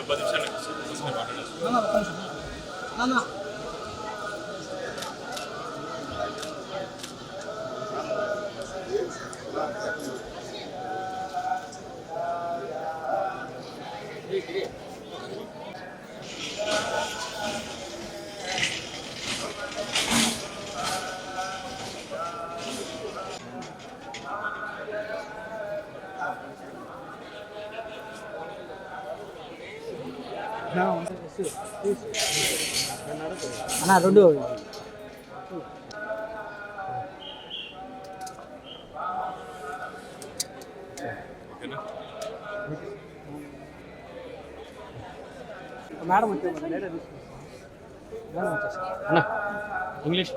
10 నిమిషాలు మాట్లాడచ్చు. అన్న రెండు మేడం ఇంగ్లీష్.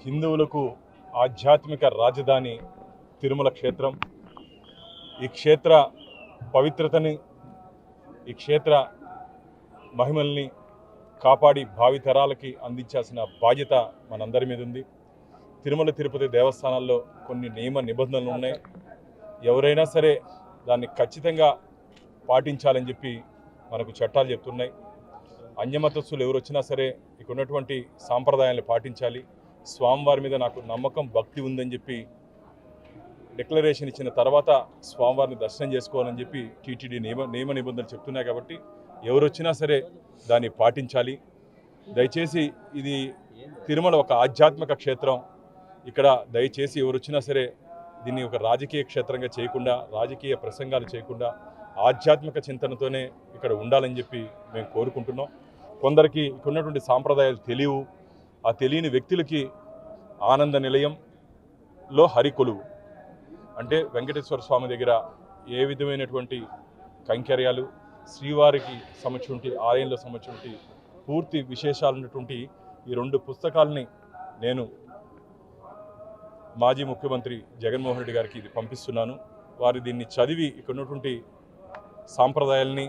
హిందువులకు ఆధ్యాత్మిక రాజధాని తిరుమల క్షేత్రం. ఈ క్షేత్ర పవిత్రతని, ఈ క్షేత్ర మహిమల్ని కాపాడి భావితరాలకి అందించాల్సిన బాధ్యత మనందరి మీద ఉంది. తిరుమల తిరుపతి దేవస్థానాల్లో కొన్ని నియమ నిబంధనలు ఉన్నాయి. ఎవరైనా సరే దాన్ని ఖచ్చితంగా పాటించాలని చెప్పి మనకు చట్టాలు చెప్తున్నాయి. అన్యమతస్థులు ఎవరు వచ్చినా సరే ఇక్కడ ఉన్నటువంటి సాంప్రదాయాలను పాటించాలి. స్వామివారి మీద నాకు నమ్మకం, భక్తి ఉందని చెప్పి డిక్లరేషన్ ఇచ్చిన తర్వాత స్వామివారిని దర్శనం చేసుకోవాలని చెప్పి టీటీడీ నియమ నిబంధనలు చెప్తున్నాయి. కాబట్టి ఎవరు వచ్చినా సరే దాన్ని పాటించాలి. దయచేసి ఇది తిరుమల ఒక ఆధ్యాత్మిక క్షేత్రం. ఇక్కడ దయచేసి ఎవరు వచ్చినా సరే దీన్ని ఒక రాజకీయ క్షేత్రంగా చేయకుండా, రాజకీయ ప్రసంగాలు చేయకుండా ఆధ్యాత్మిక చింతనతోనే ఇక్కడ ఉండాలని చెప్పి మేము కోరుకుంటున్నాం. కొందరికి ఇక్కడ ఉన్నటువంటి సాంప్రదాయాలు తెలియవు. ఆ తెలియని వ్యక్తులకి ఆనంద నిలయంలో హరికొలువు అంటే వెంకటేశ్వర స్వామి దగ్గర ఏ విధమైనటువంటి కైంకర్యాలు, శ్రీవారికి సంబంధించి ఆలయంలో సంబంధించి పూర్తి విశేషాలు ఉన్నటువంటి ఈ 2 పుస్తకాలని నేను మాజీ ముఖ్యమంత్రి జగన్మోహన్ రెడ్డి గారికి ఇది పంపిస్తున్నాను. వారు దీన్ని చదివి ఇక్కడ ఉన్నటువంటి సాంప్రదాయాల్ని,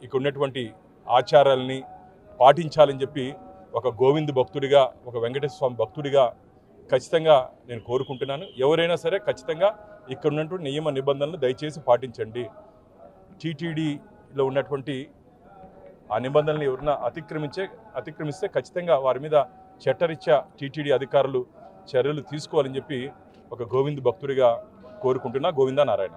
ఇక్కడ ఉన్నటువంటి ఆచారాలని పాటించాలని చెప్పి ఒక గోవింద్ భక్తుడిగా, ఒక వెంకటేశ్వర స్వామి భక్తుడిగా ఖచ్చితంగా నేను కోరుకుంటున్నాను. ఎవరైనా సరే ఖచ్చితంగా ఇక్కడ ఉన్నటువంటి నియమ నిబంధనలు దయచేసి పాటించండి. టీటీడీలో ఉన్నటువంటి ఆ నిబంధనలు ఎవరైనా అతిక్రమిస్తే ఖచ్చితంగా వారి మీద చట్టరీత్యా టీటీడీ అధికారులు చర్యలు తీసుకోవాలని చెప్పి ఒక గోవింద్ భక్తుడిగా కోరుకుంటున్నా. గోవిందా నారాయణ.